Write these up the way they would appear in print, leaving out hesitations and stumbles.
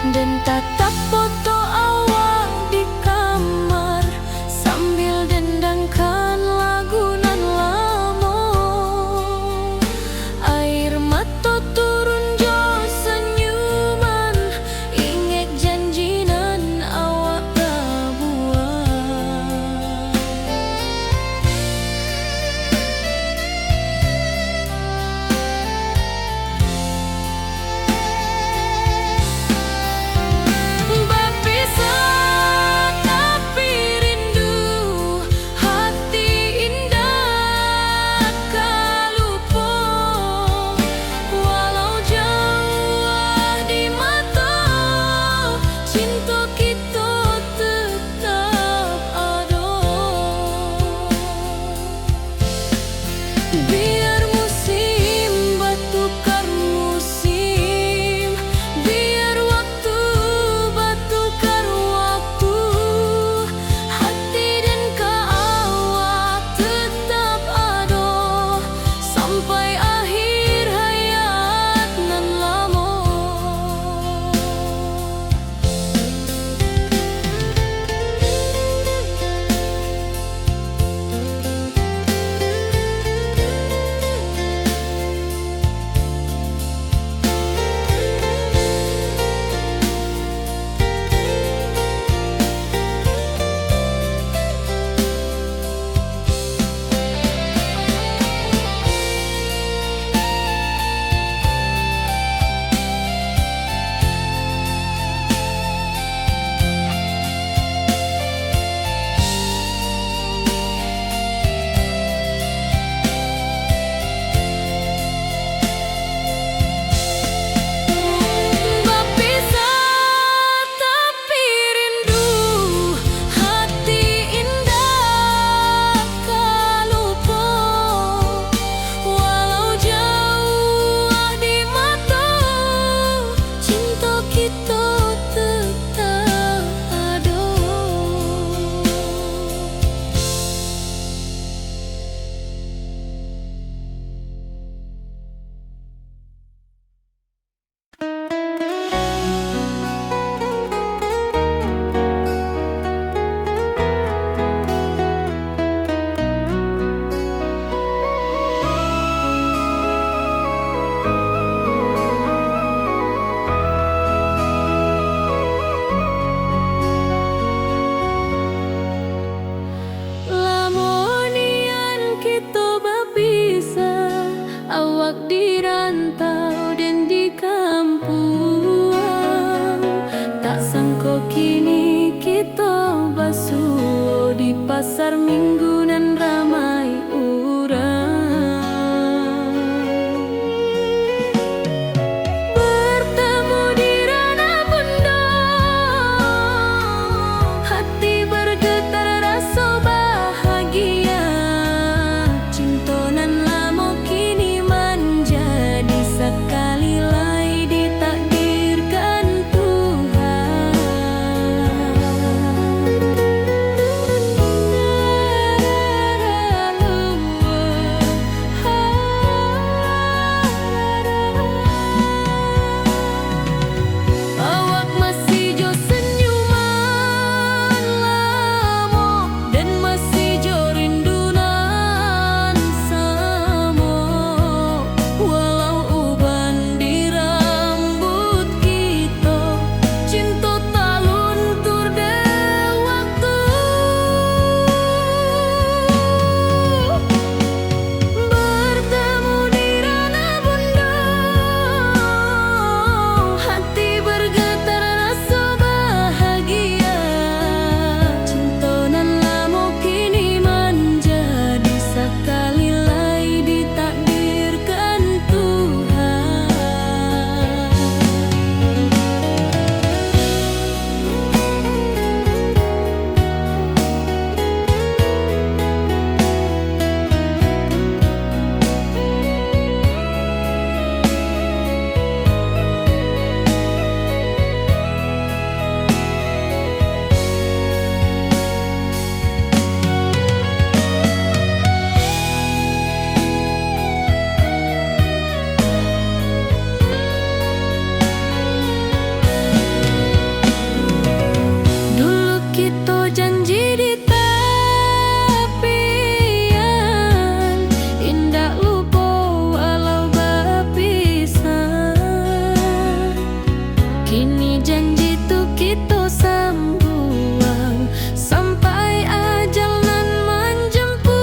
Dan tatap foto awal di kamar sambil dendangkan lagu nan lamo. Air mata turun jo senyuman, inget janji nan awak buat. Berpisah tapi rindu, hati indah kalupo. Walau jauh di mata, cinta kita tetap ada. Biar musim bertukar musim, biar waktu bertukar waktu, hati dan awak tetap ada sampai akhir hayat nan lama. Berpisah tapi rindu, hati indah kalupo. Walau jauh di mata, cinta kita tetap ada. Lamonian kita berpisah, awak di rantau dan di kampung. Tak sangka kini kita basuh di pasar minggu nan ramai urang. Bertemu di ranah bunda, hati bergetar rasa bahagia. Cinta nan lama kini menjadi sekali lagi ditakdirkan Tuhan. Kini janji tu kita sambuang sampai ajal nan menjemput.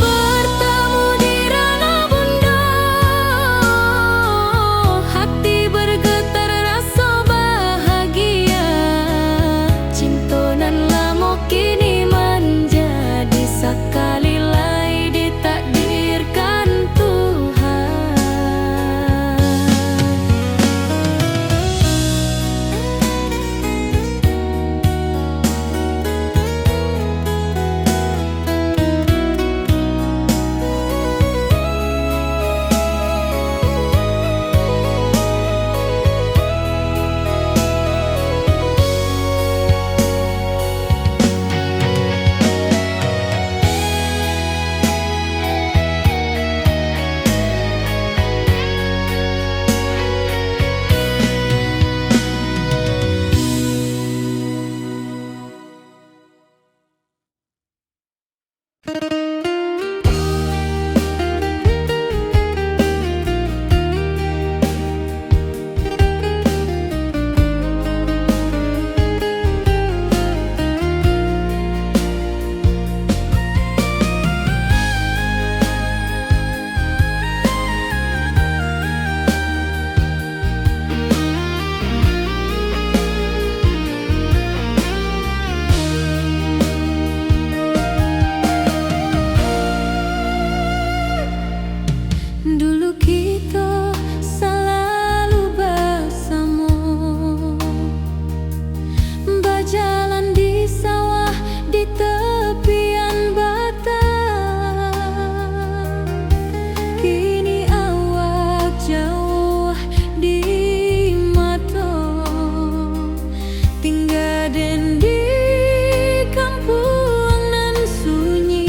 Bertemu di ranah bunda, hati bergetar rasa bahagia. Cinta nan lama kini menjadi sekali lai ditakdirkan Tuhan. Dulu kita selalu bersama, berjalan di sawah di tepian batang. Kini awak jauh di mata, tinggal di kampung nan sunyi.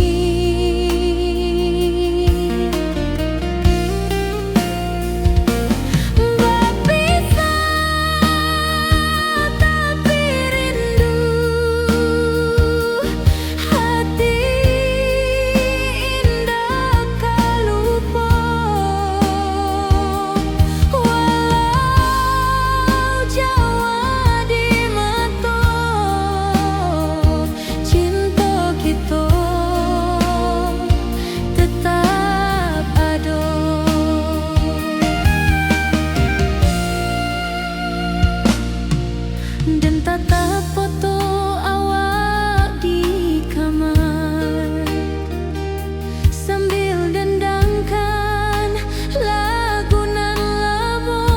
Dan tatap foto awak di kamar sambil dendangkan lagu nan lama.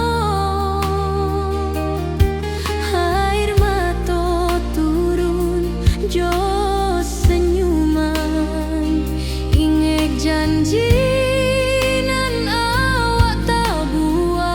Air mata turun jo senyuman, ingat janji nan awak tak buat.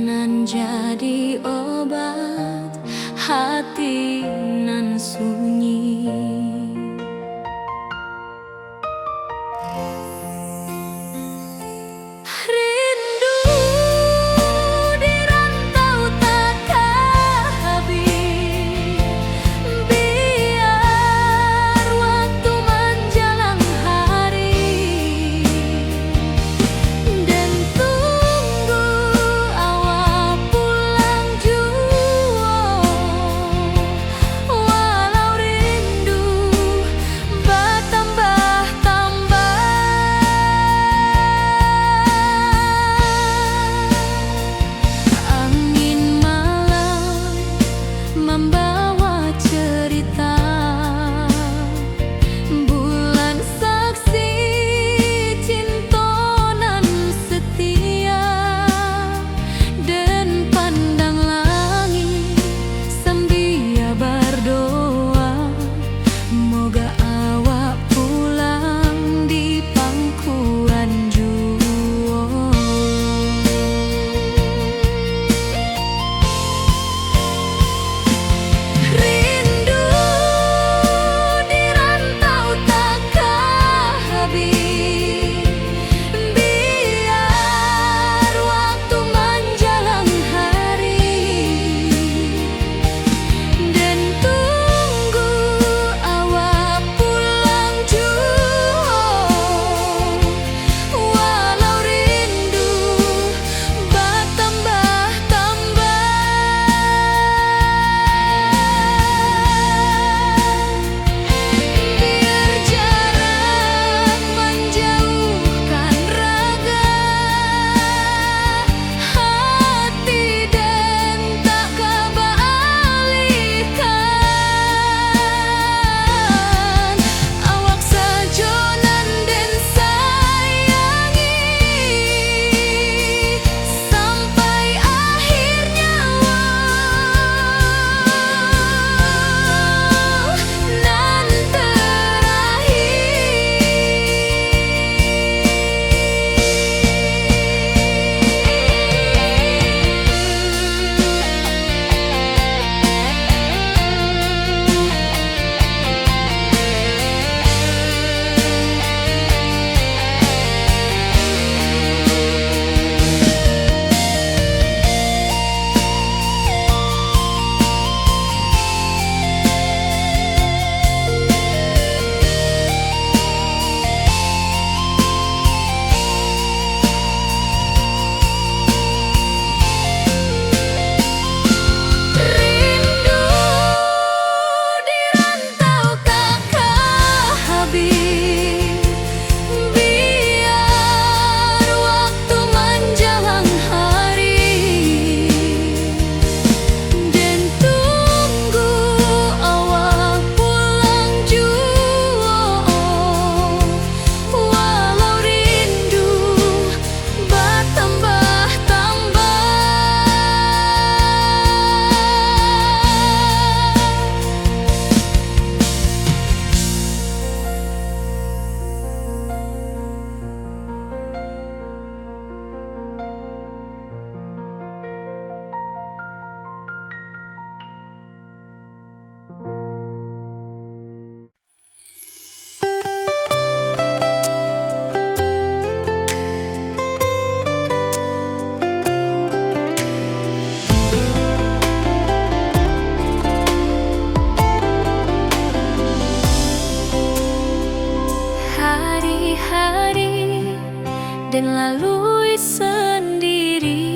nan jadi obat hati nan sunyi. Rindu di rantau takkan habis, biar waktu menjelang hari, dan tunggu awal pulang jua. Walau rindu bertambah-tambah, angin malam membawa cerita, bulan saksi cinta nan setia, dan pandang langit sambil berdoa, moga awak pulang di pangkuan jua. Rindu di rantau takkan habis, biar waktu menjelang hari, dan tunggu awak pulang jua. Walau rindu bertambah-tambah, biar jarak menjauhkan raga hati, dan tak kebalikan. Awak saja nan den sayangi sampai akhir nyawa, nan rindu di rantau takkan habis, biar waktu menjelang hari, dan tunggu awak pulang jua. Walau rindu bertambah-tambah, hari-hari dan lalui sendiri,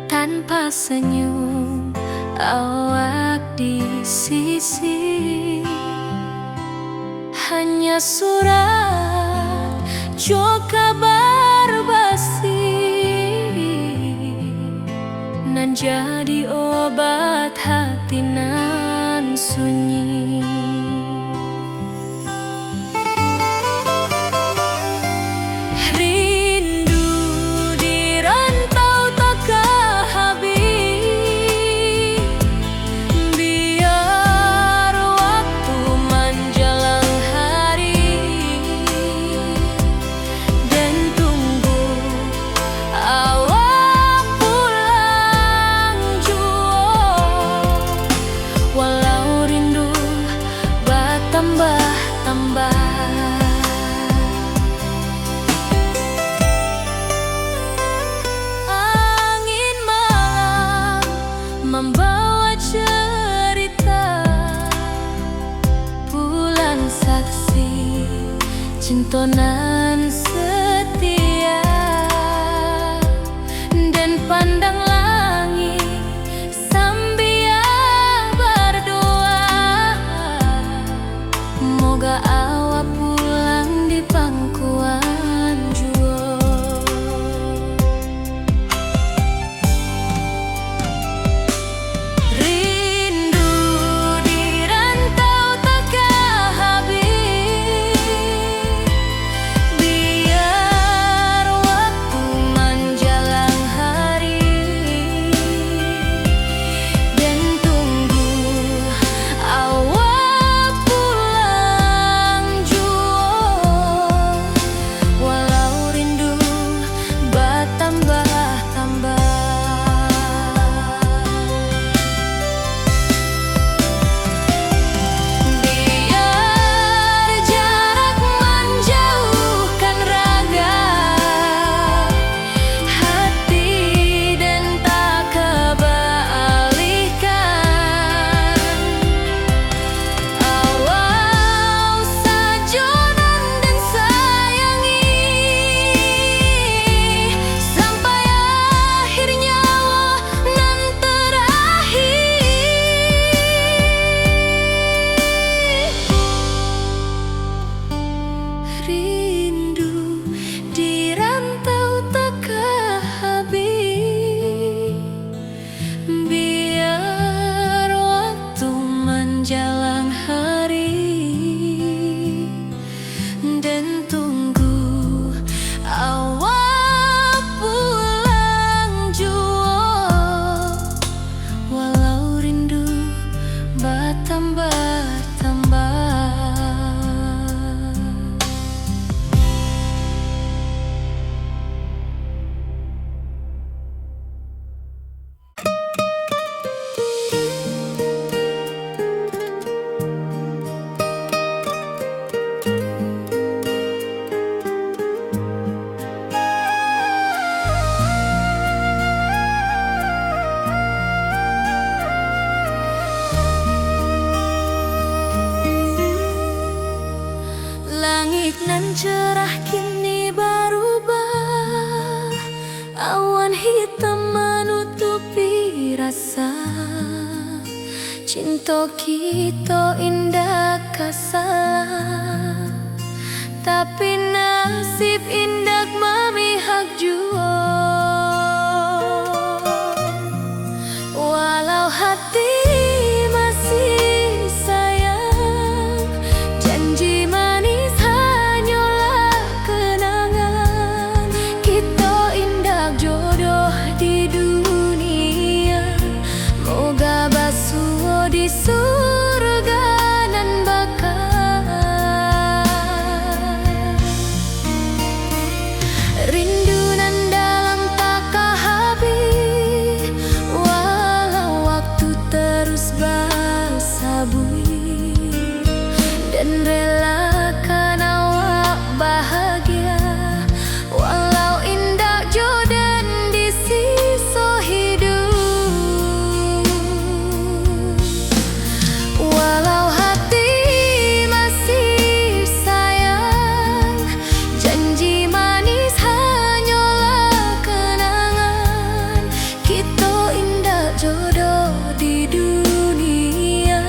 tanpa senyum awak di sisi. Hanya surat jo kabar basi, nan jadi obat hati nan sunyi. Rindu di rantau takkan habis, biar waktu menjelang hari, dan tunggu awal Cinta kita indah kasalah, tapi nasib indah memihak jua. Walau hati masih sayang, janji manis hanyalah kenangan. Kita indah jodoh di dunia, moga basuh di surga nan bakal. Rindu nan dalam tak habis, walau waktu terus bersabui, dan relakan awak bahagia, walau indah jodan di sisa hidup. Walau hati masih sayang, janji manis hanyalah kenangan. Kita indah jodoh di dunia,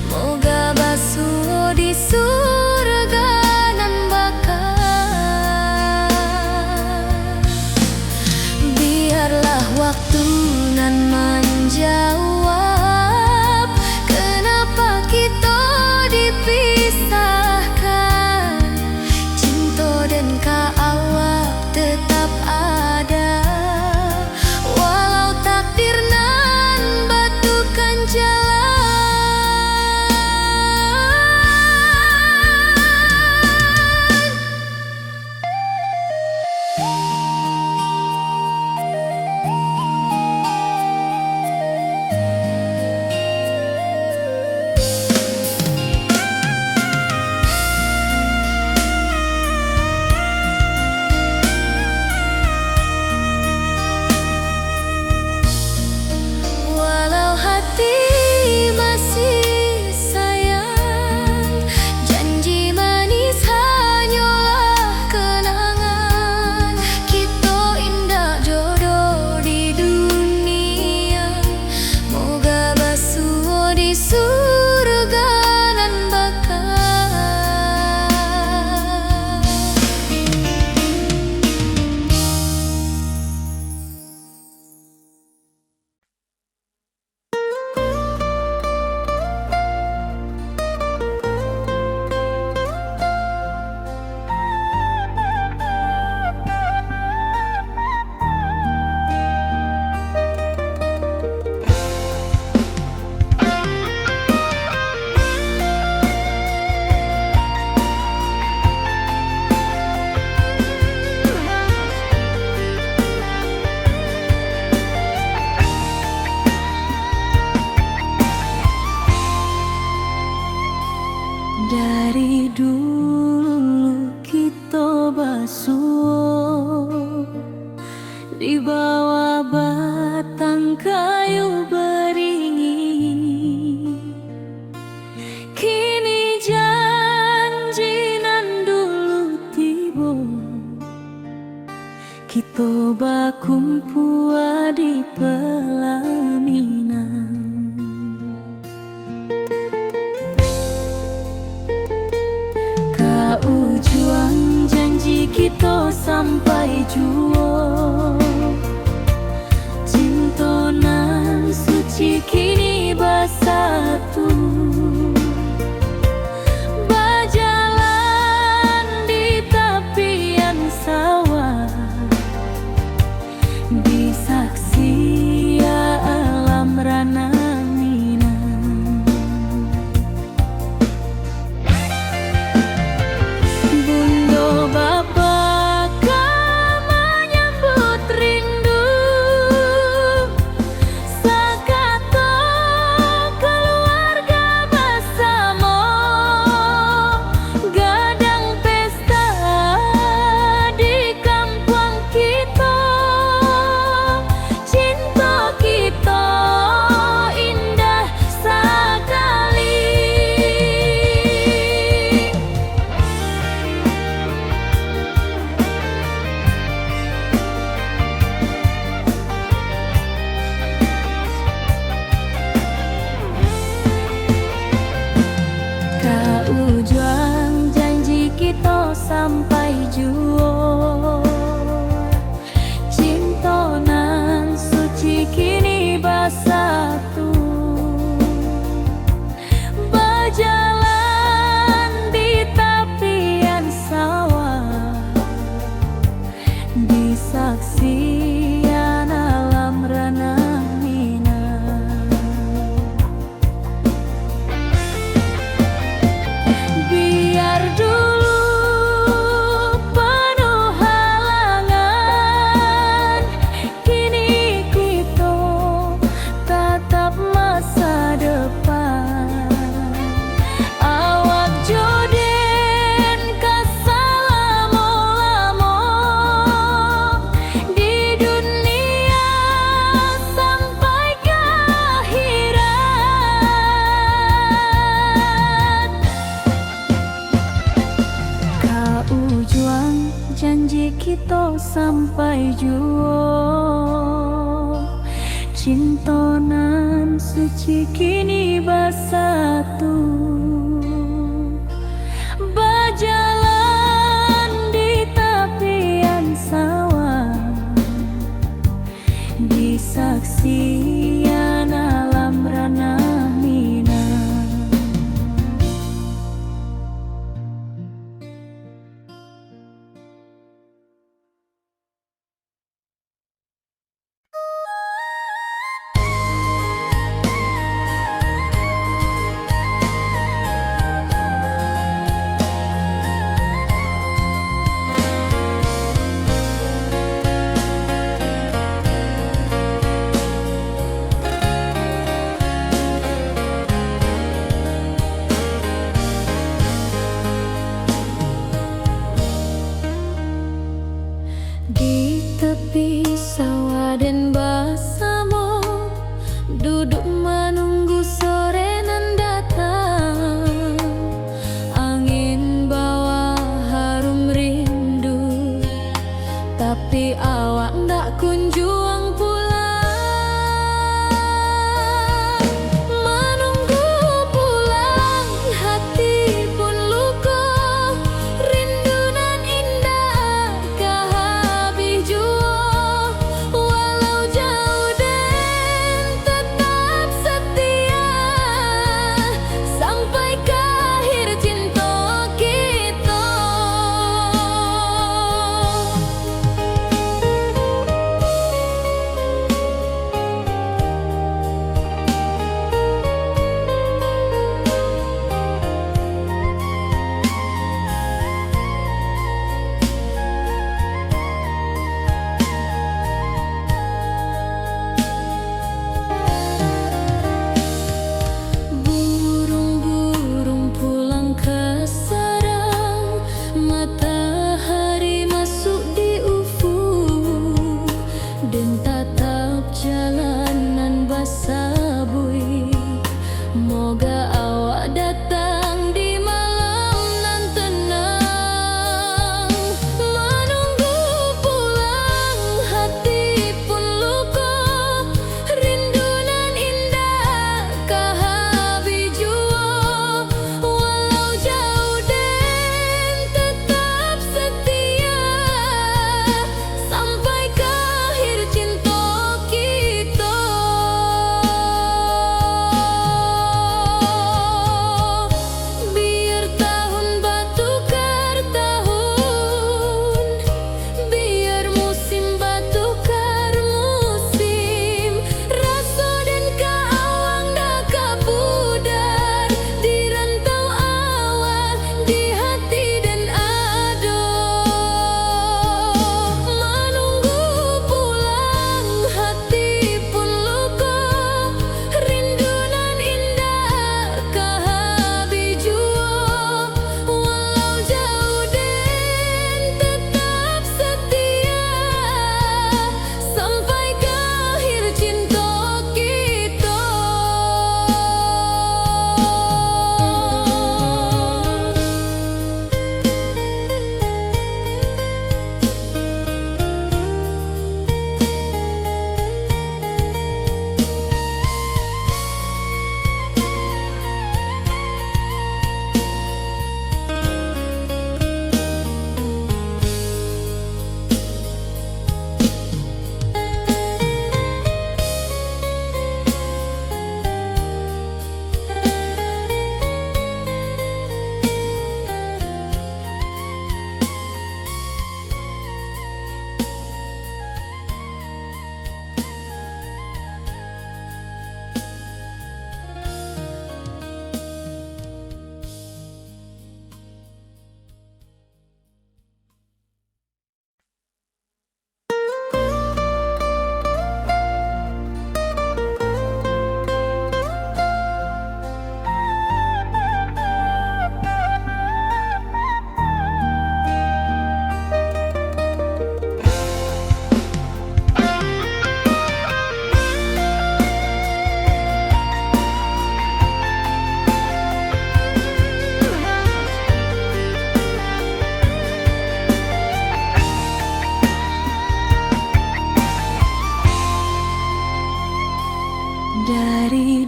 moga basuh di surga nan bakal. Biarlah waktu nan menjawab kenapa kita dipisahkan. Cinta dan awak tetap ada, walau takdir nan batukan jalan. Walau hati masih sayang, janji manis hanyalah kenangan. Kita indah jodoh di dunia, moga basuh di surga nan bakal. Dari dulu kita basuh di bawah batang kayu beringin. Kini janji nan dulu tiba, kita bakumpul di pelaminan. Ujung janji kita sampai jua, cinta nan suci kini bersatu. Berjalan di tepian sawah, di saksi alam rana bapa kamanya saksian alam ranah minang. Biar dulu penuh halangan, kini kita tatap masa depan. Awak joden kasalamo-lamo di dunia sampai ke akhirat. Kau juang janji kita sampai jua, cintonan suci kini bersatu. Berjalan di tepian sawah, di saksian alam ranah minang. Di tepi sawah dan bersama duduk menunggu sore nan datang. Angin bawa harum rindu, tapi awak ndak kunjung pulang. Menunggu pulang hati pun luka, rindu nan indah kah habis jua. Walau jauh dan tetap setia sampai ke akhir cinta kita.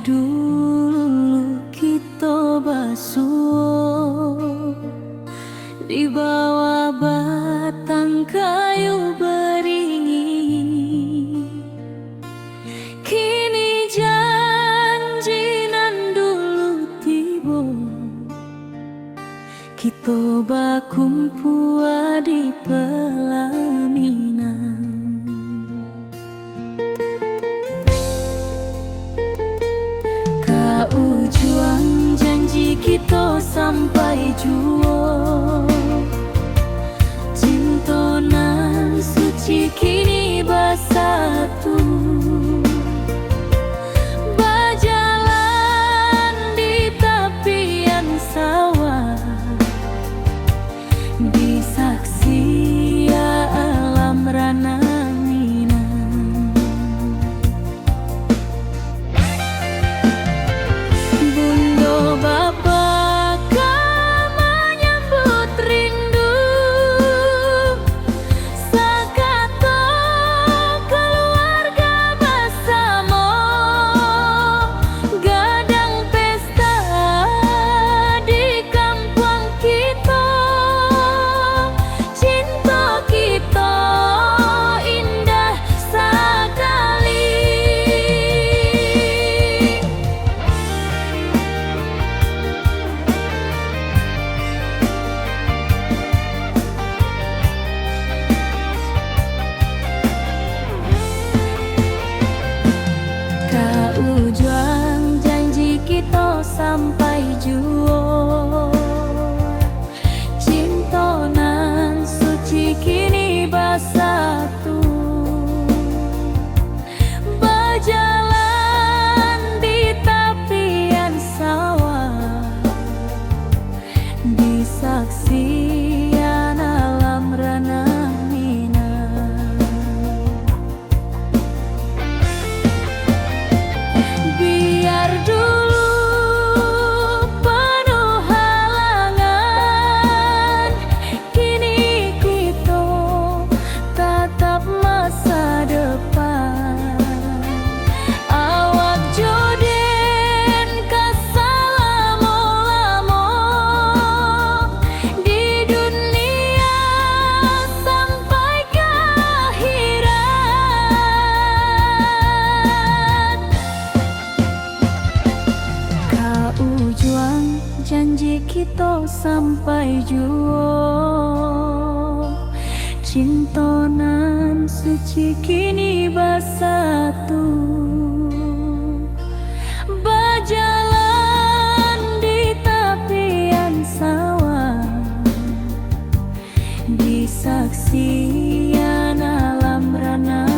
dulu kita basuh di bawah batang kayu beringin. Kini janji nan dulu tiba, kita bakumpul di pelaminan. Juang janji kita sampai jua, cinta nan suci kini bersatu, berjalan di tepian sawah, di saksi alam rana. Juang janji kita sampai jua, cinta nan suci kini bersatu, berjalan di tepian sawah, di saksian alam rana. Biar dulu penuh halangan, kini kita tatap masa depan. Awak joden kasalamo-lamo di dunia sampai ke akhirat. Juang janji kita sampai jua, cinta nan suci kini bersatu, berjalan di tepian sawah, di saksian alam rana.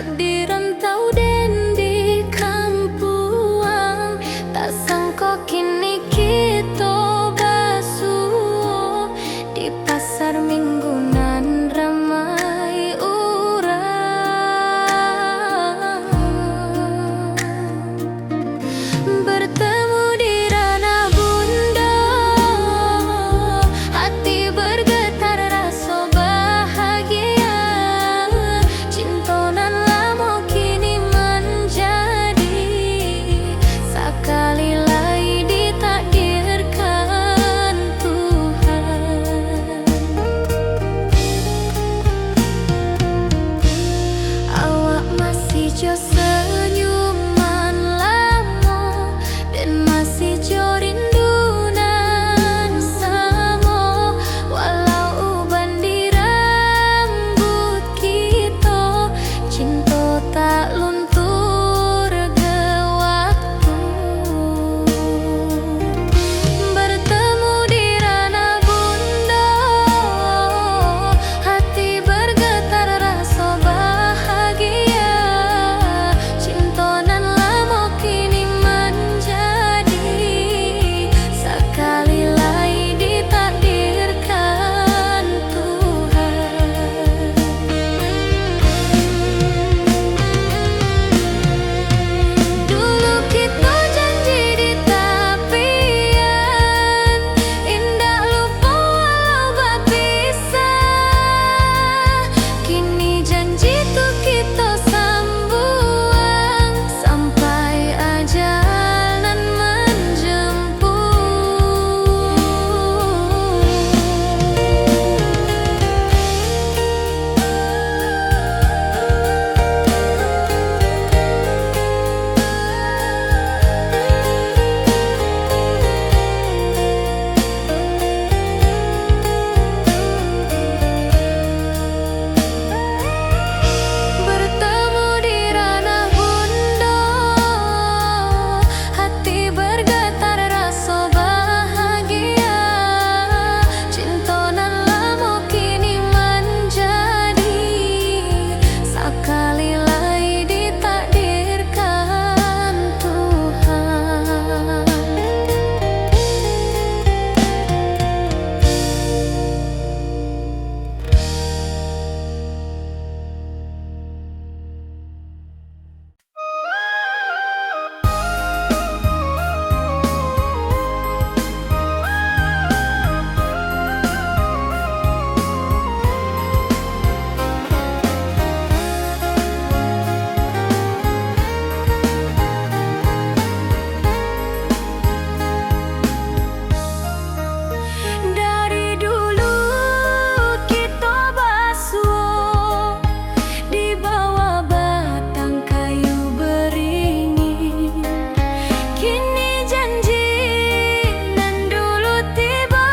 di rantau dan di kampuang, tak sangka kini kita basuh di pasar minggunan ramai orang. Bertemu di ranah bunda, hati bergetar rasa bahagia. Cinta nan lama kini menjadi sekali lagi ditakdirkan Tuhan. Awak masih jo senyuman lama dan masih jo rindunan sama, walau uban di rambut kita, cinta tak luntur ke waktu. Bertemu di ranah bunda, hati bergetar rasa bahagia. Cinta nan lama kini menjadi sekali lagi ditakdirkan Tuhan. Dulu kita janji di tepian, indah lupa walau berpisah. Kini janji tuh kita sambuang sampai ajal nan bertemu di ranah bunda, hati bergetar rasa bahagia. Cinta nan lama kini menjadi sekali lagi ditakdirkan Tuhan. Dari dulu kita basuh di bawah batang kayu beringin. Kini janji nan dulu tiba,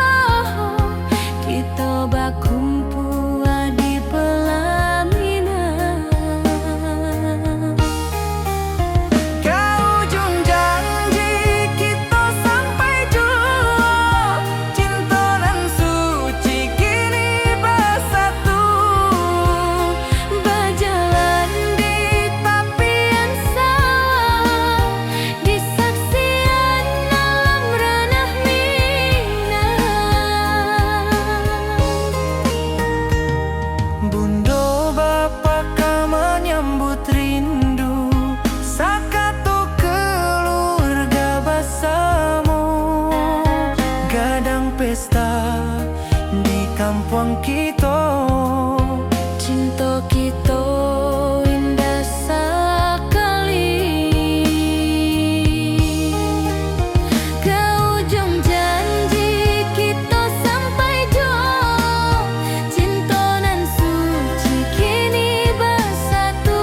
kita bakumpul di pelaminan. Ke ujung janji kita sampai jua, cinta nan suci kini bersatu. Berjalan di tepian sawah, di saksian alam ranah Minang. Bunda bapa ka menyambut rindu, sakato keluarga bersama. Gadang pesta di kampung kita, cinta kita indah sekali. Ke ujung janji kita sampai jua, cinta nan suci kini bersatu.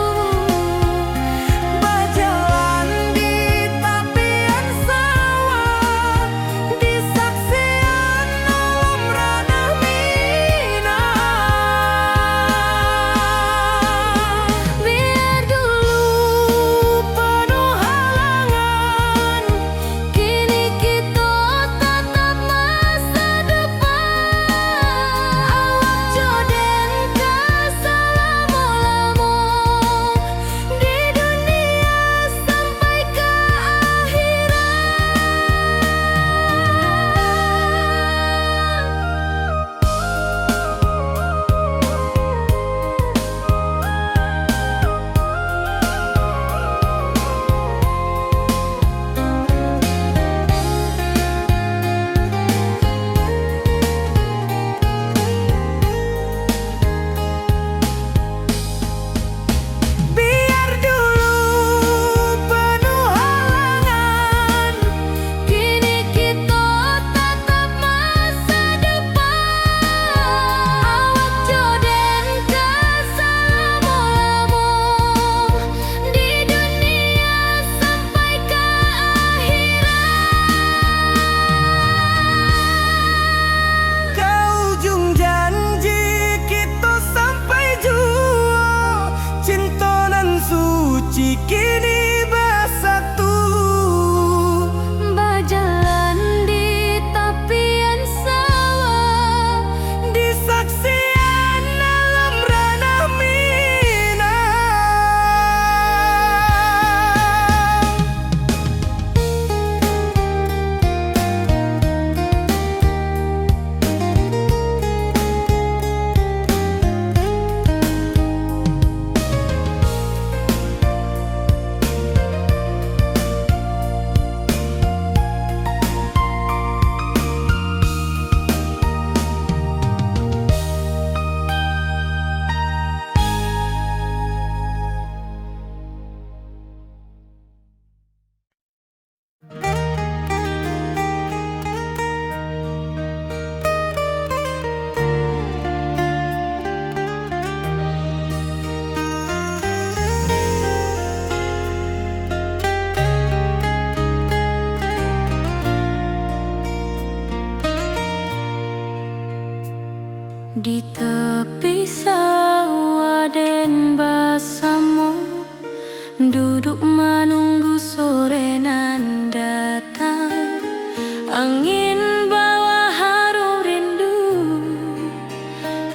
suci kini bersatu. Berjalan di tepian sawah, Di saksian alam ranah Minang. di tepi sawah den bersama, duduk menunggu sore nan datang. Angin bawa harum rindu,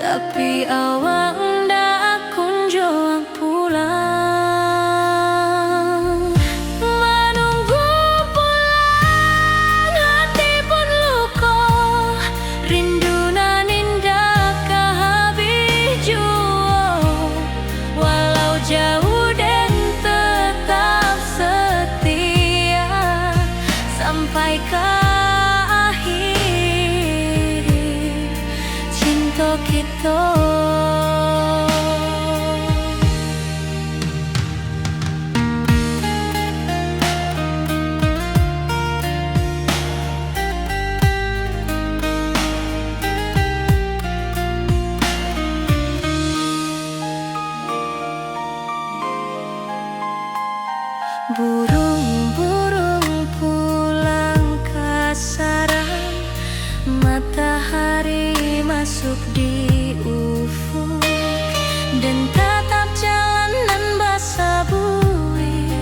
tapi awak ndak kunjung pulang. Menunggu pulang hati pun luka, rindu nan indah kehabis jua. Walau jauh dan tetap setia sampai ke akhir cinta kita. Burung-burung pulang ke sarang, matahari masuk di ufuk, dan tatap jalanan basah buik.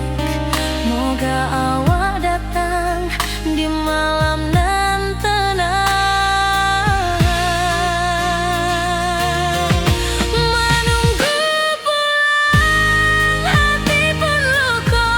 Moga awak datang di malam nan tenang. Menunggu pulang hati pun luka,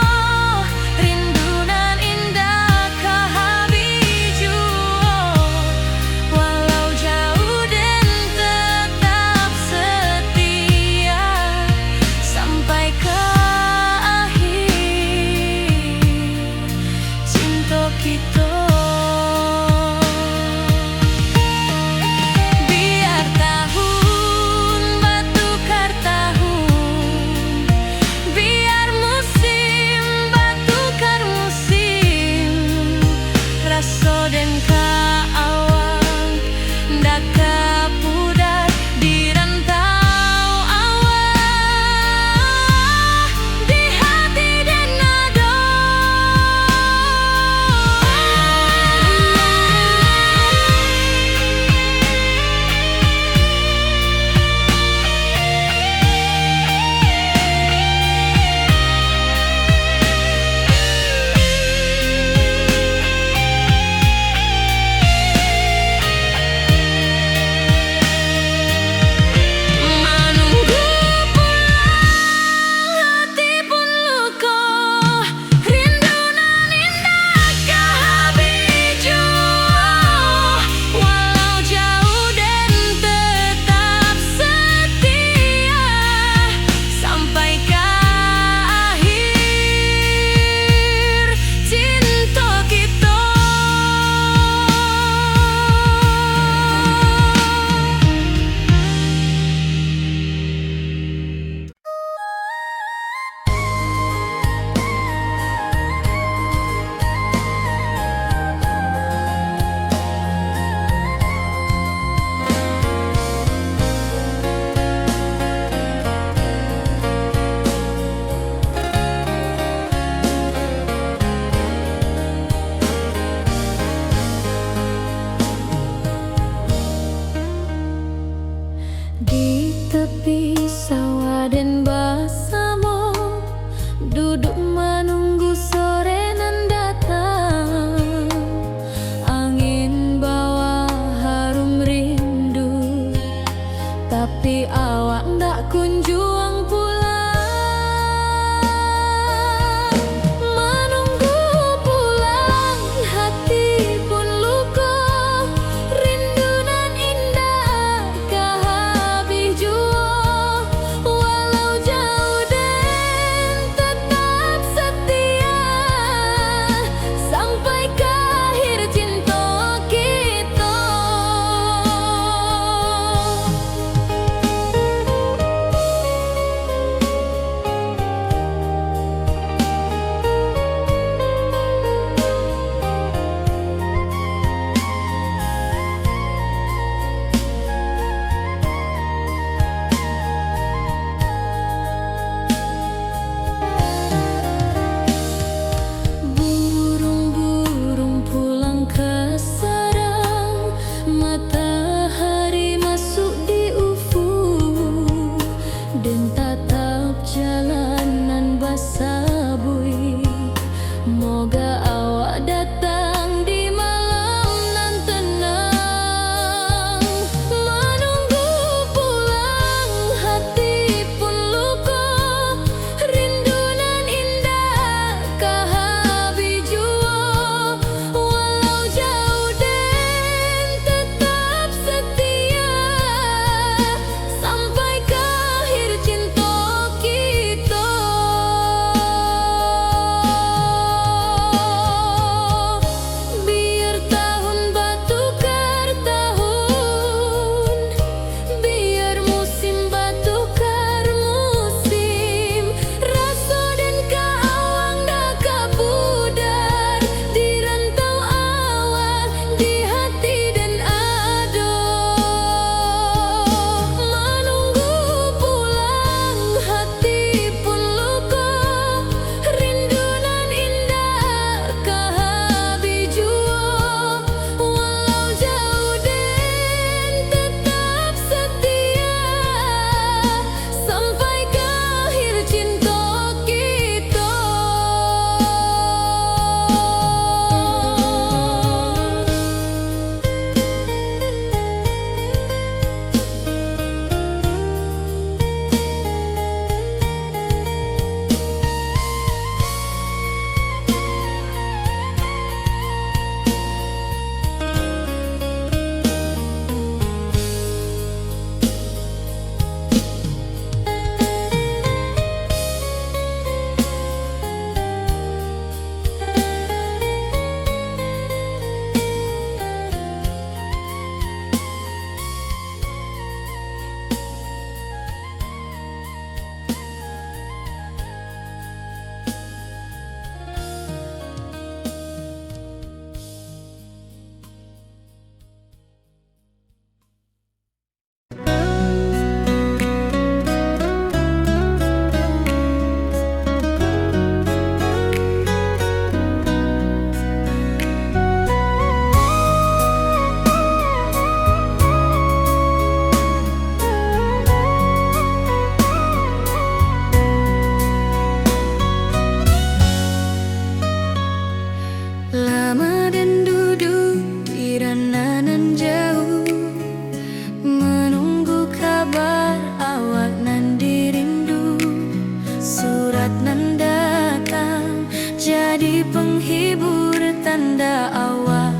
jadi penghibur tanda awal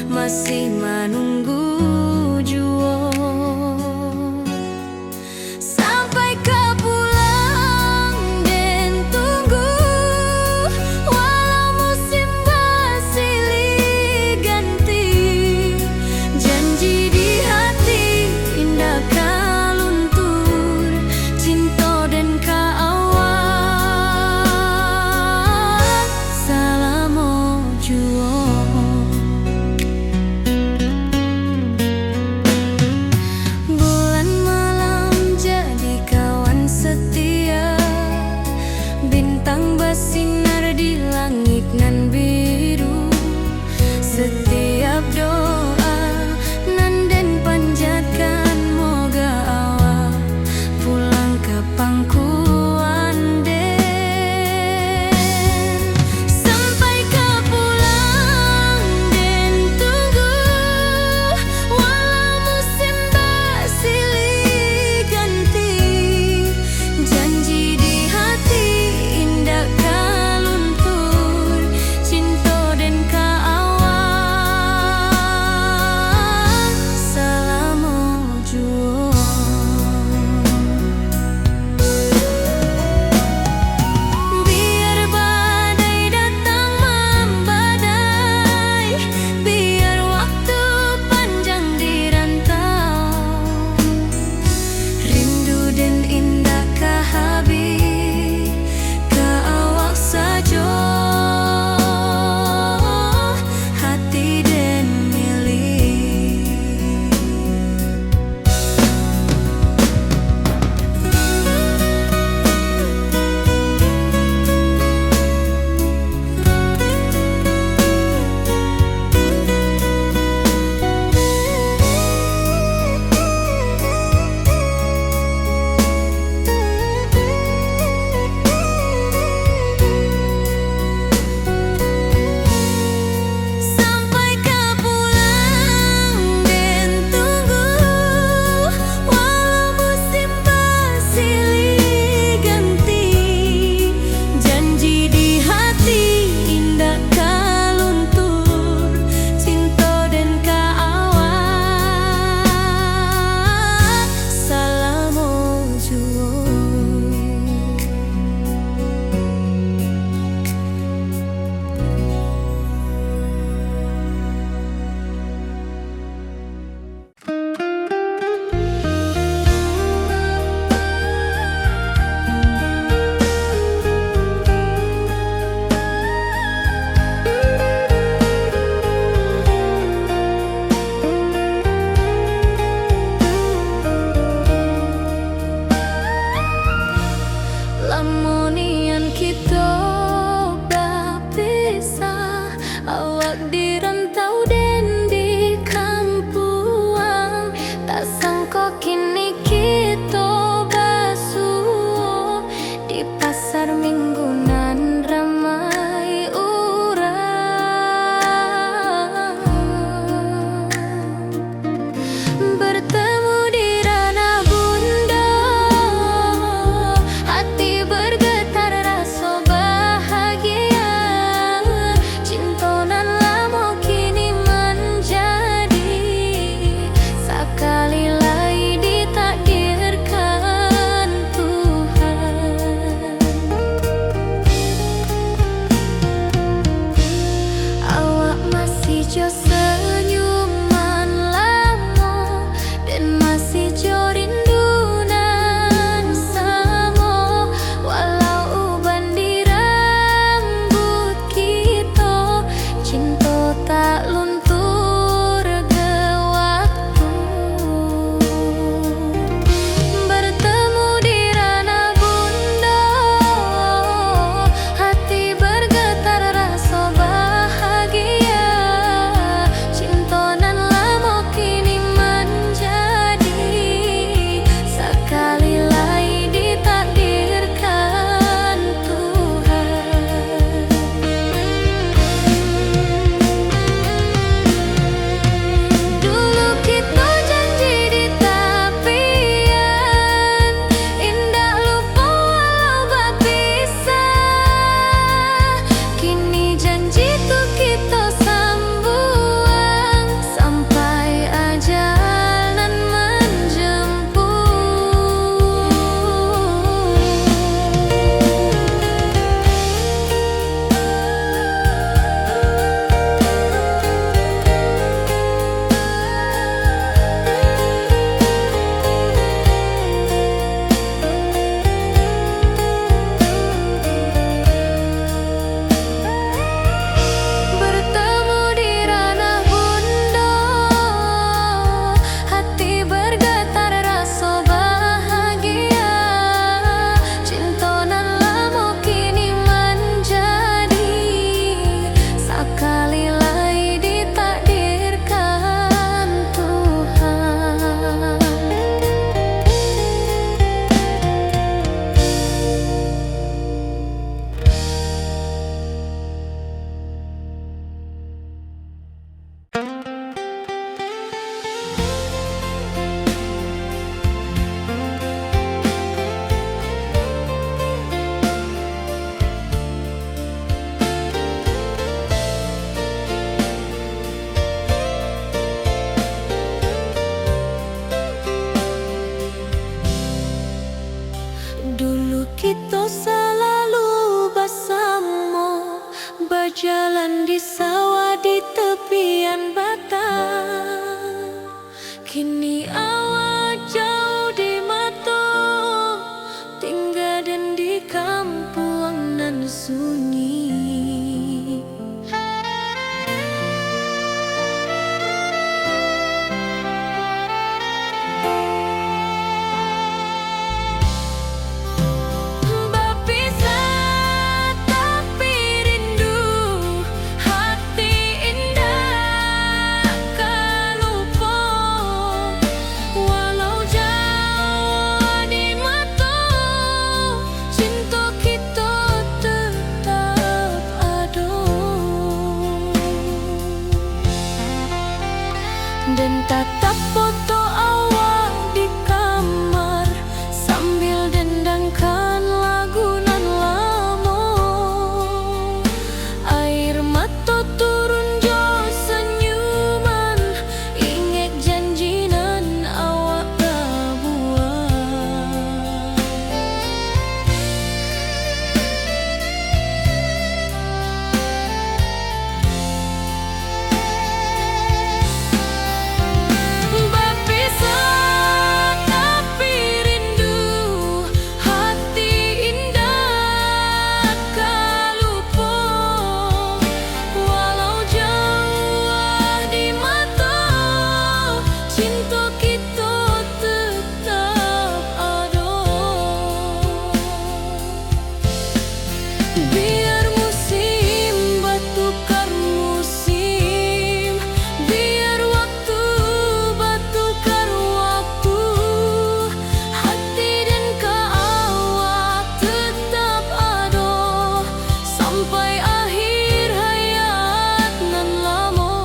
masih menunggu jua. Sampai kau pulang dan tunggu, walau musim bersilih ganti, janji di hati indah kau luntur, cinta dan kaawal selama jua. Bulan malam jadi kawan setia, bintang bersinar di langit nan biru. Setiap doa nan den panjatkan, moga awak pulang ke pangkuan den. Sampai kau pulang dan tunggu, walau musim bersilih ganti, janji di hati indah kau luntur, cinta dan kaawal selama jua. Biar badai datang membadai, biar waktu panjang dirantau, rindu dan indah kahabis kaawak saja, hati dan milik. Sampai kau pulang dan tunggu, walau musim bersilih ganti, janji di hati indah kau luntur, cinta dan kaawal selama jua. Lamonian kita berpisah, awak di rantau dan di kampuang, tak sangka kini kita bersua di pasar minggu nan ramai orang. Bertemu di ranah bunda, hati bergetar rasa bahagia, cinta nan lama kini menjadi sekali lagi ditakdirkan Tuhan. berjalan di sawah di tepian batang. Kini awak jauh di mata, tinggal dan di kampung nan sunyi. Dan tatap foto awak di kamar sambil dendangkan lagu nan lama. Air mata turun jo senyuman, inget janji nan awak buat. Biar musim bertukar musim, biar waktu bertukar waktu, hati dan awak tetap ada sampai akhir hayat nan lama.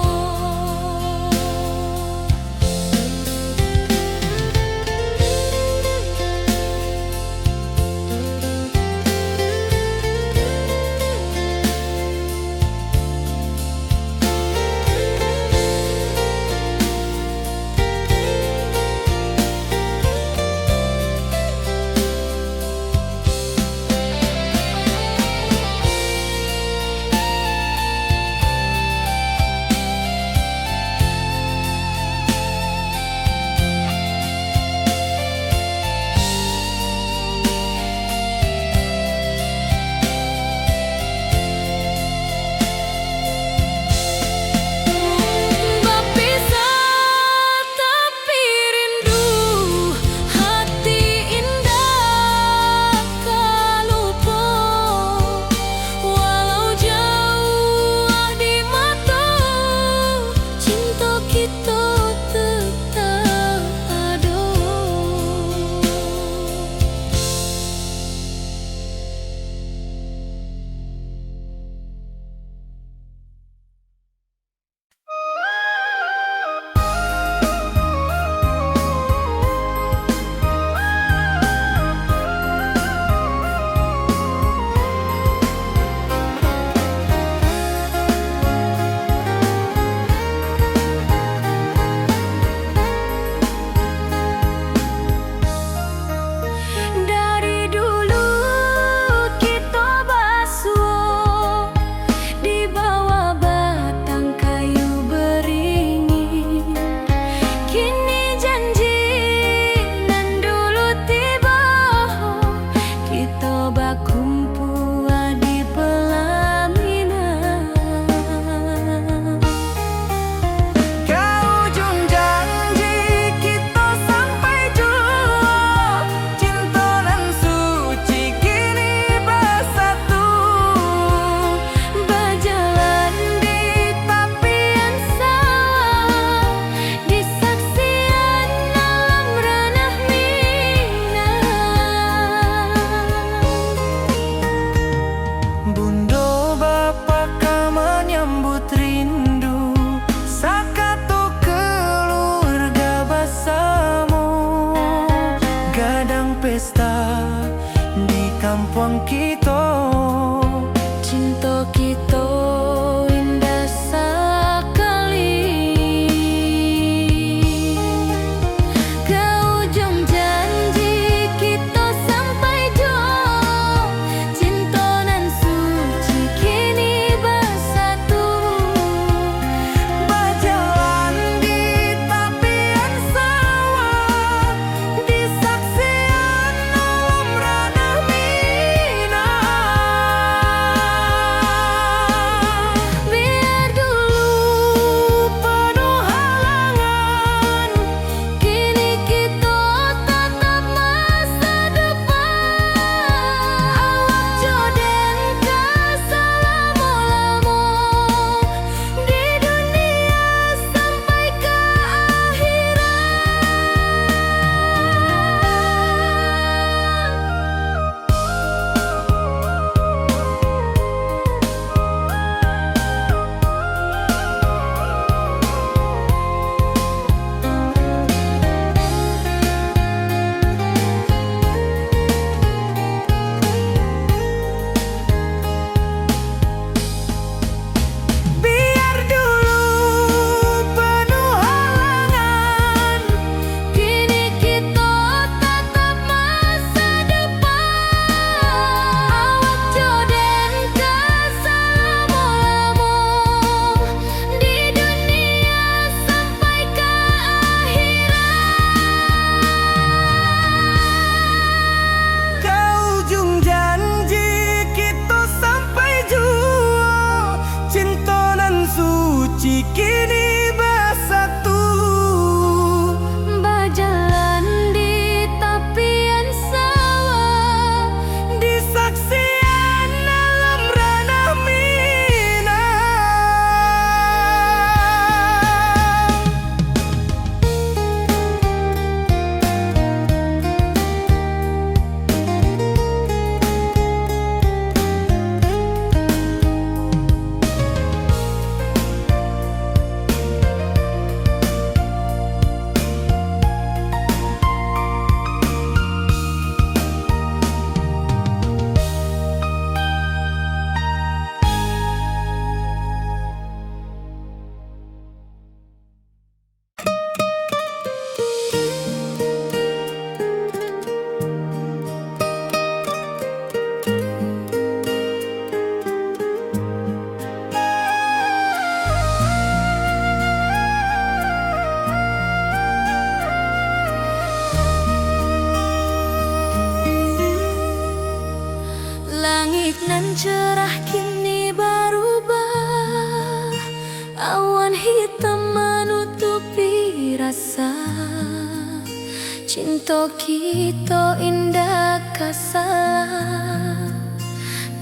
Cinta kita indah kasalah,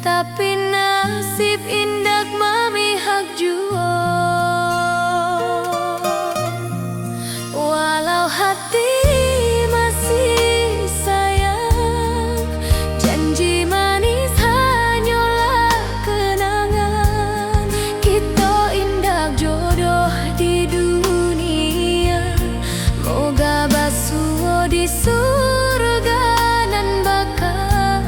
tapi nasib indah memihak jua. Walau hati masih sayang, janji manis hanyalah kenangan. Kita indah jodoh di dunia, moga basuh di surga nan bakal.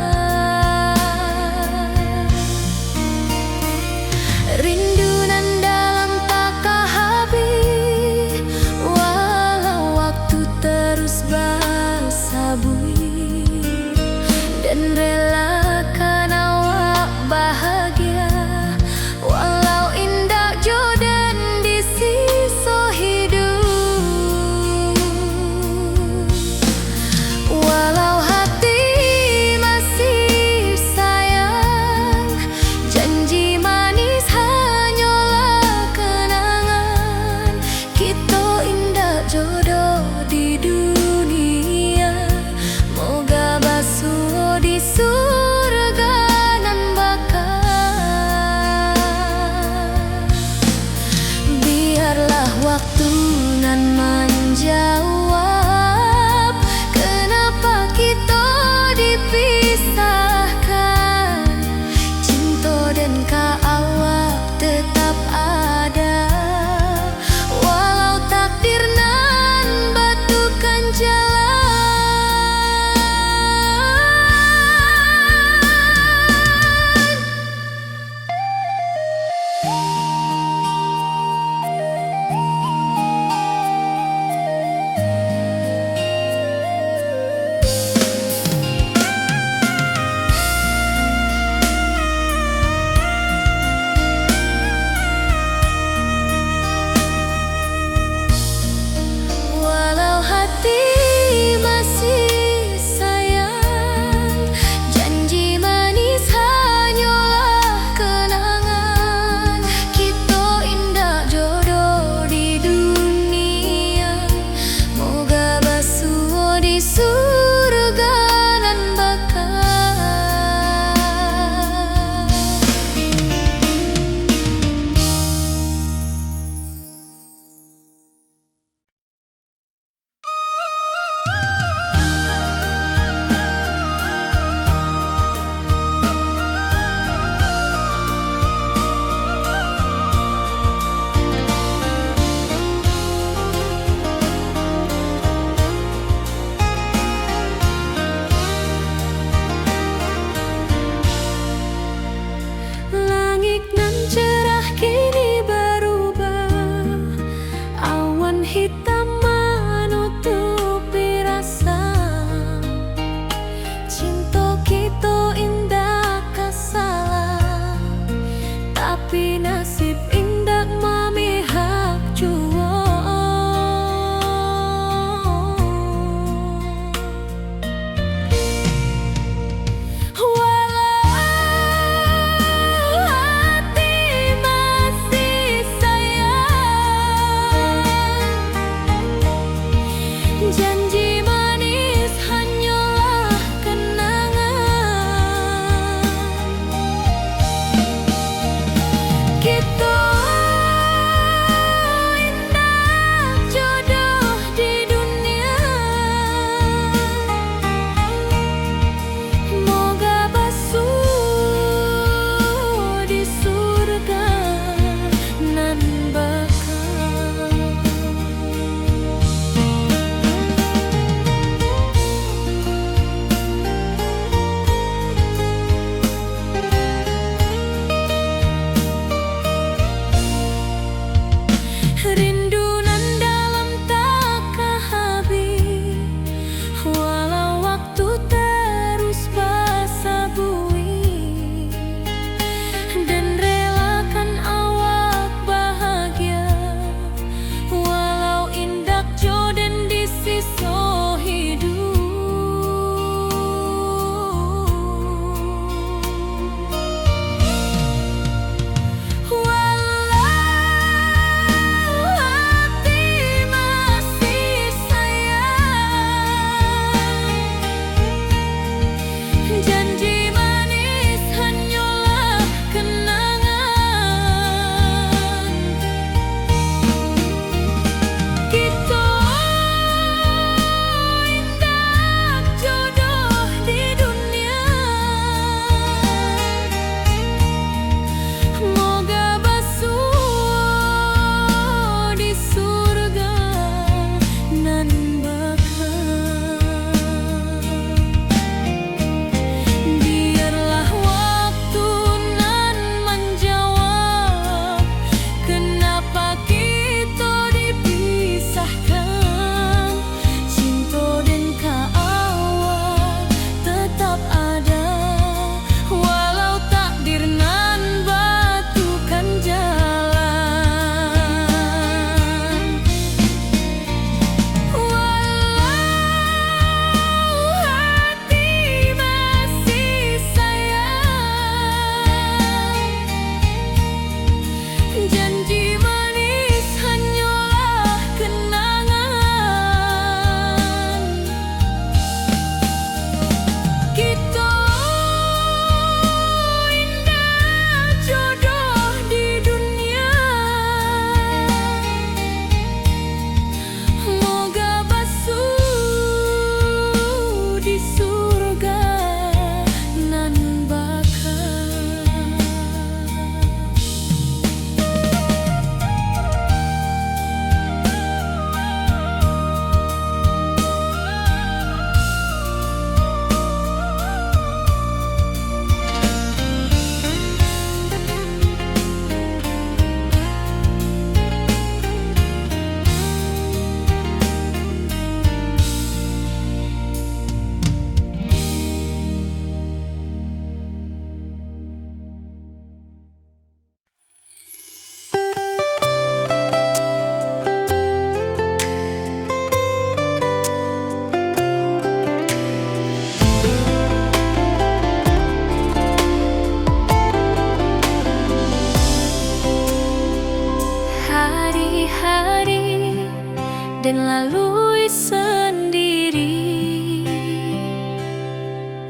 dan lalui sendiri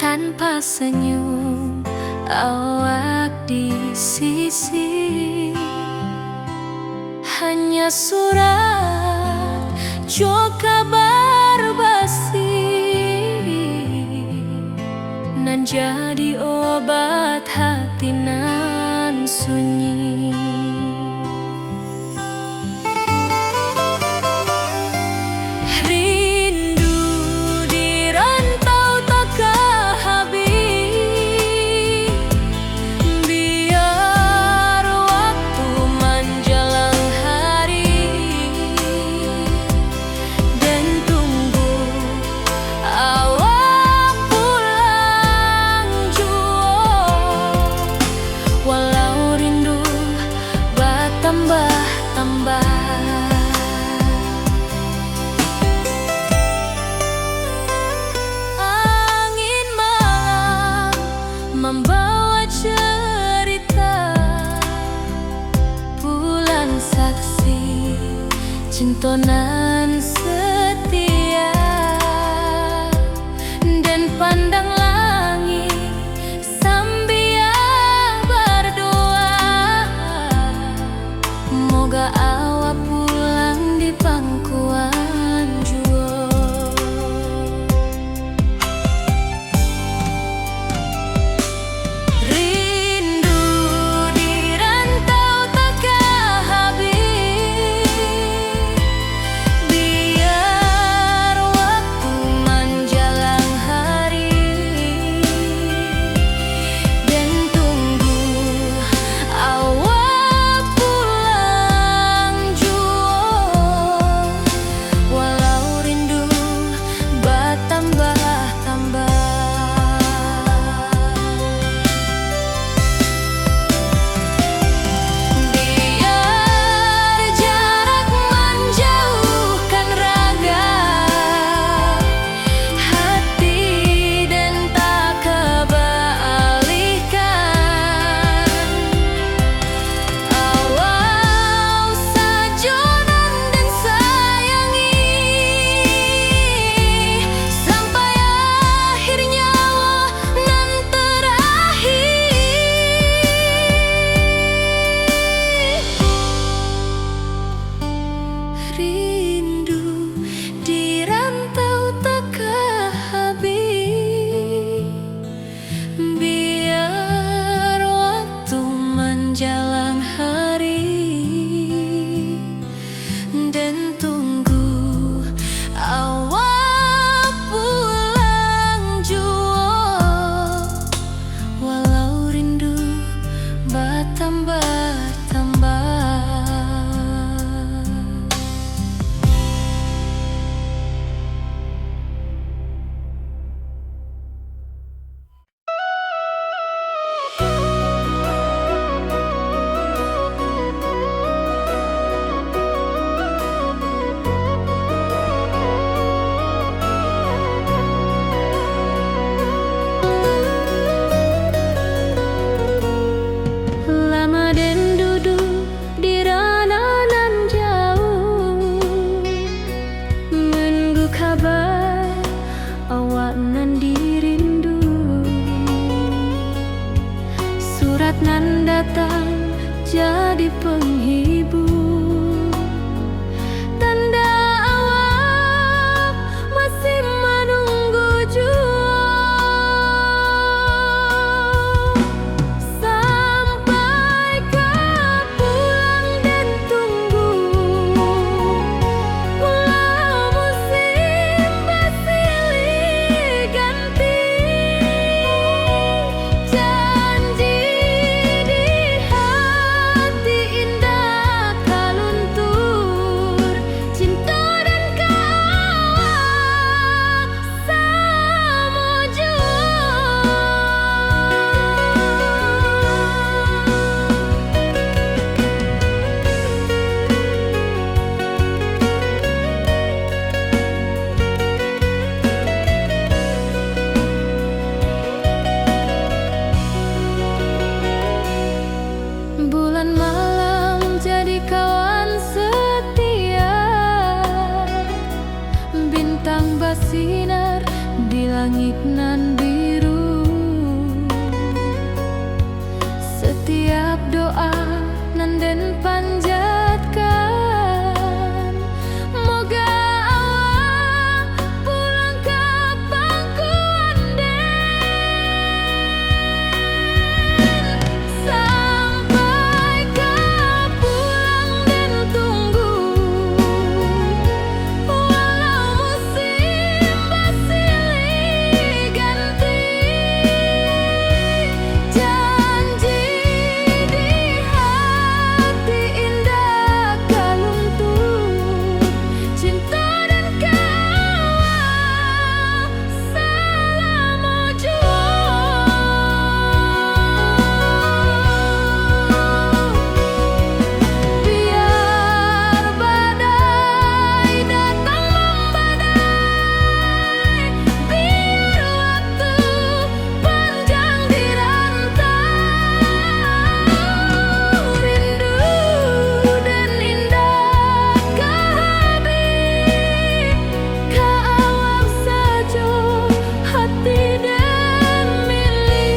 tanpa senyum awak di sisi. Hanya surat jo kabar basi nan jadi obat hati nan sunyi. Rindu di rantau takkan habis, biar waktu menjelang hari dan tunggu awak pulang jua. Walau rindu bertambah-tambah, angin malam membawa cerita, bulan saksi cintonan setia, dan pandang langit sambil berdoa, moga awak pulang di pangkuan jua. Rindu di rantau takkan habis, biar waktu menjelang hari dan tunggu awak pulang jua. Walau rindu bertambah-tambah, biar jarak menjauhkan raga hati dan tak kebalihkan. Awal sajonan dan sayangi sampai akhir nyawa nan terakhir. Rindu di rantau takkan habis, biar waktu menjelang hari dan tunggu awak pulang jua. Walau rindu bertambah-tambah. Lama dan duduk di ranah nan jauh, menunggu kabar awak nan dirindu. Surat nan datang jadi penghibur, tanda awak masih menunggu jua. Sampai kau pulang dan tunggu, walau musim bersilih ganti, janji di hati indah nanden panjatkan. Moga awak pulang ke pangkuan sampai ke pulang dan tunggu. Walau musim bersilih ganti, janji di hati indah kaluntur. Cinta dan kawal selama biar badai datang membadai, biar waktu panjang dirantau, rindu dan indah kehabis, kawal saja hati dan milik.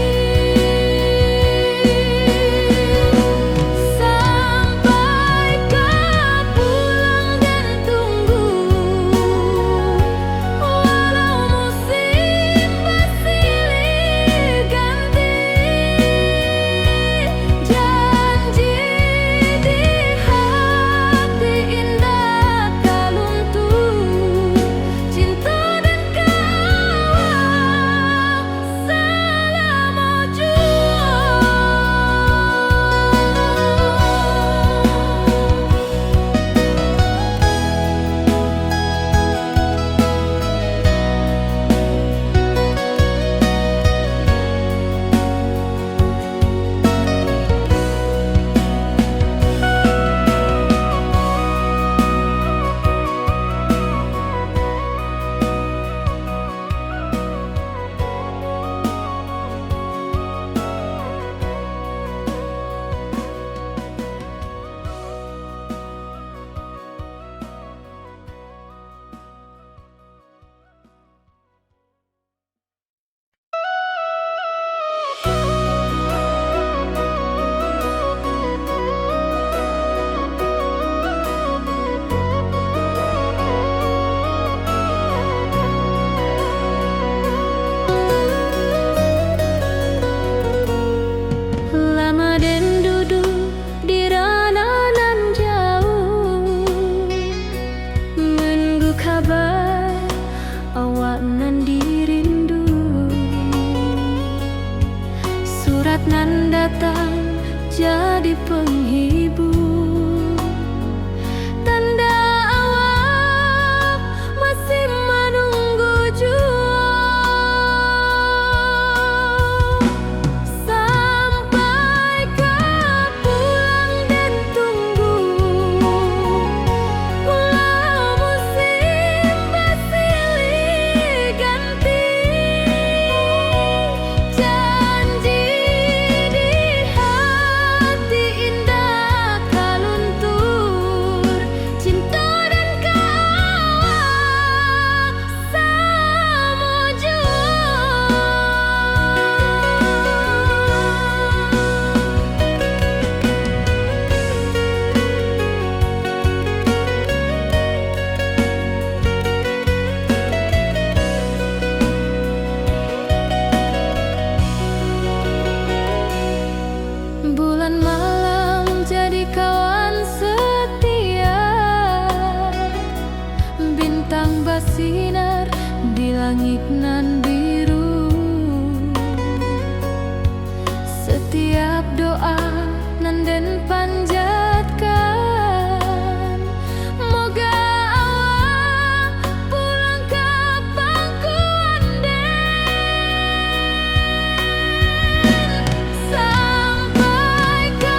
Sampai ke pulang dan tunggu, walau musim bersilih ganti, janji di hati indah kaluntur. Cinta dan kawal selama lama dan duduk di ranah nan jauh, menunggu kabar awak nan dirindu. Surat nan datang jadi penghibur, tanda awak masih menunggu jua. Sampai ke pulang dan tunggu, walau musim bersilih ganti, janji di hati indah kaluntur. Cinta dan kawal sama jua. Bulan malam jadi kawan setia, bintang bersinar di langit nan biru. Setiap doa nan den panjatkan, moga awak pulang ke pangkuan den, sampai ke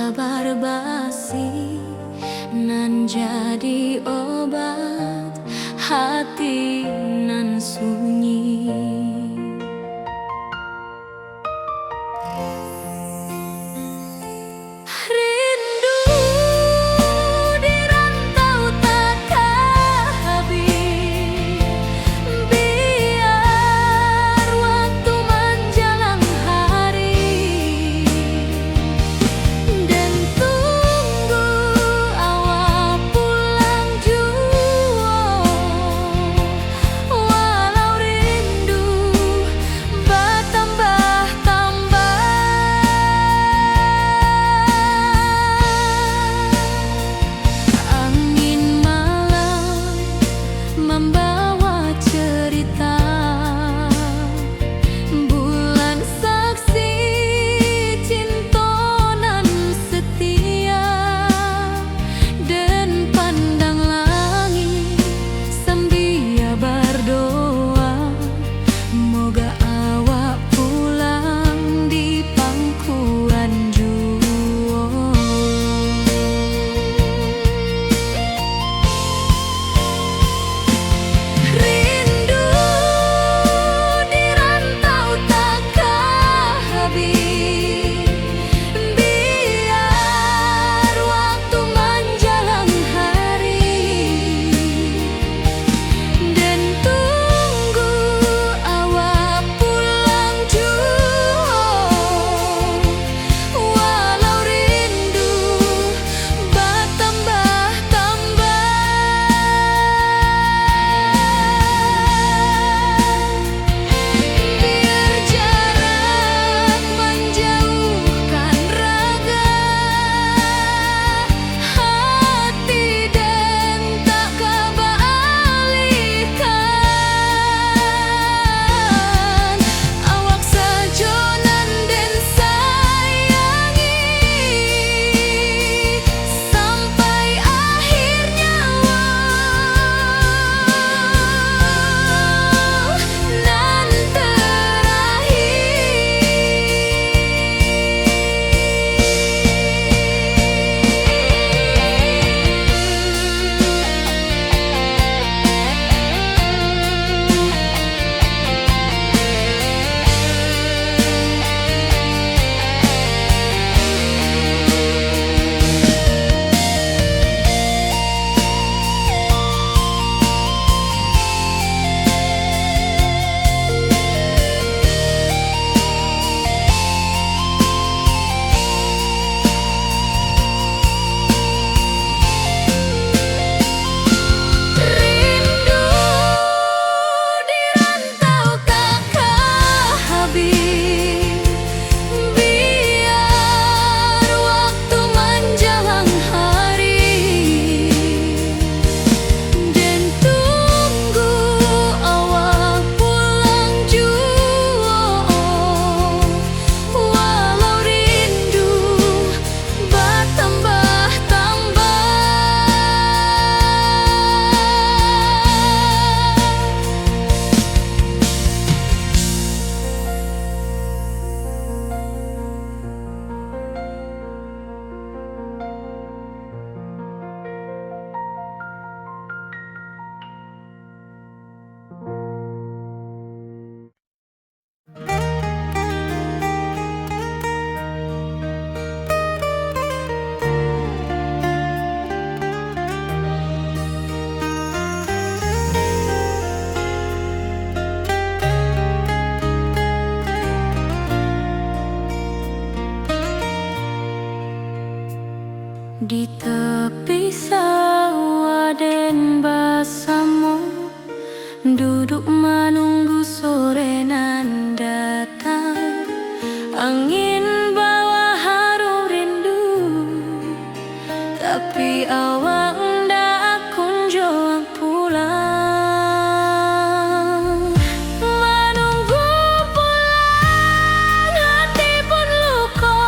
kabar basi nan jadi obat hati nan sunyi. Rindu di rantau takkan habis, biar waktu menjelang hari, dan tunggu awal pulang jua. Walau rindu bertambah-tambah, angin malam membawa cerita, bulan saksi cinta nan setia, dan pandang langit sambil berdoa, moga awak pulang di pangkuan jua. Rindu di rantau takkan habis, biar waktu menjelang hari, dan tunggu awak pulang jua. Walau rindu bertambah-tambah, biar jarak menjauhkan raga hati, dan tak kebalikan. Awak saja nan den sayangi sampai akhir nyawa, nan rindu di rantau takkan habis, biar waktu menjelang hari, dan tunggu awak pulang jua. Walau rindu bertambah-tambah, di tepi sawah den basamu, duduk menunggu sore nan datang. Angin bawa harum rindu, tapi awak ndak kunjung pulang. Menunggu pulang hati pun luka,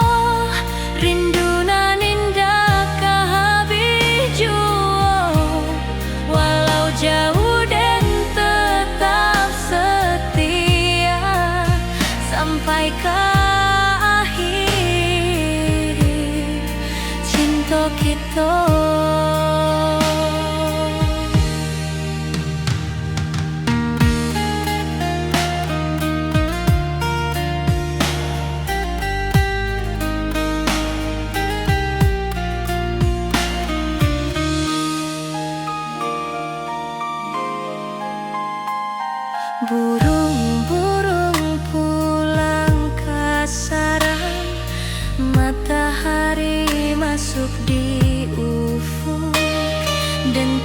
rindu nan indah habis jua. Walau jauh dan tetap setia sampai ke akhir. kita-kita. Burung-burung pulang ke sarang, matahari masuk di ufuk dan